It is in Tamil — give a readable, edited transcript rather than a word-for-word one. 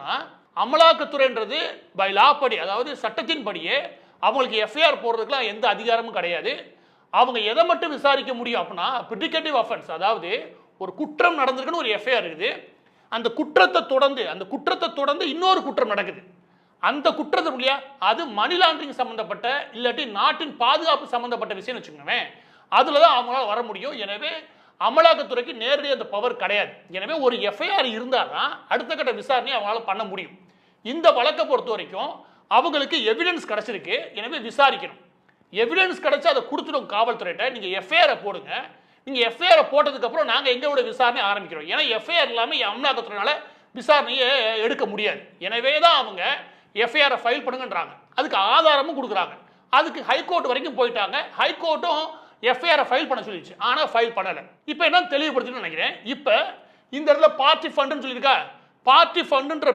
அப்படின்னா அமலாக்கத்துறைன்றது பை லா படி, அதாவது சட்டத்தின் படியே அவங்களுக்கு எஃப்ஐஆர் போடுறதுக்குலாம் எந்த அதிகாரமும் கிடையாது. அவங்க எதை மட்டும் விசாரிக்க முடியும் அப்படின்னா ப்ரிடிகேட்டிவ் அஃபென்ஸ், அதாவது ஒரு குற்றம் நடந்திருக்குன்னு ஒரு எஃப்ஐஆர் இருக்குது. அந்த குற்றத்தை தொடர்ந்து இன்னொரு குற்றம் நடக்குது. அந்த குற்றத்தை இல்லையா, அது மணி லாண்டரிங் சம்பந்தப்பட்ட இல்லாட்டி நாட்டின் பாதுகாப்பு சம்பந்தப்பட்ட விஷயம் வச்சுக்கோங்க, அதுல தான் அவங்களால வர முடியும். எனவே அமலாக்கத்துறைக்கு நேரடி அந்த பவர் கிடையாது. எனவே ஒரு எஃப்ஐஆர் இருந்தால் தான் அடுத்த கட்ட விசாரணையை அவங்களால பண்ண முடியும். இந்த வழக்கை பொறுத்த வரைக்கும் அவங்களுக்கு எவிடன்ஸ் கிடைச்சிருக்கு, எனவே விசாரிக்கணும். எவிடன்ஸ் கிடைச்சா அதை கொடுத்துடும் காவல்துறையிட்ட. நீங்க எஃப்ஐஆர் போடுங்க. நீங்க எஃப்ஐஆர் போட்டதுக்கு அப்புறம் நாங்க எங்களோட விசாரணை ஆரம்பிக்கிறோம். ஏன்னா எஃப்ஐஆர் இல்லாம அமலாக்கத்துறையால விசாரணையை எடுக்க முடியாது. எனவே தான் அவங்க எஃப்ஐஆர் ஃபைல் பண்ணுங்கன்றாங்க. அதுக்கு ஆதாரமும் கொடுக்குறாங்க. அதுக்கு ஹைகோர்ட் வரைக்கும் போயிட்டாங்க. ஹைகோர்ட்டும் எஃப்ஐஆர் ஃபைல் பண்ண சொல்லிடுச்சு. ஆனா ஃபைல் பண்ணல. இப்போ என்ன தெளிவுபடுத்தணும்னு நினைக்கிறேன். இப்போ இந்த இடத்துல பார்ட்டி ஃபண்டுன்னு சொல்லியிருக்கா, பார்ட்டி ஃபண்டுன்ற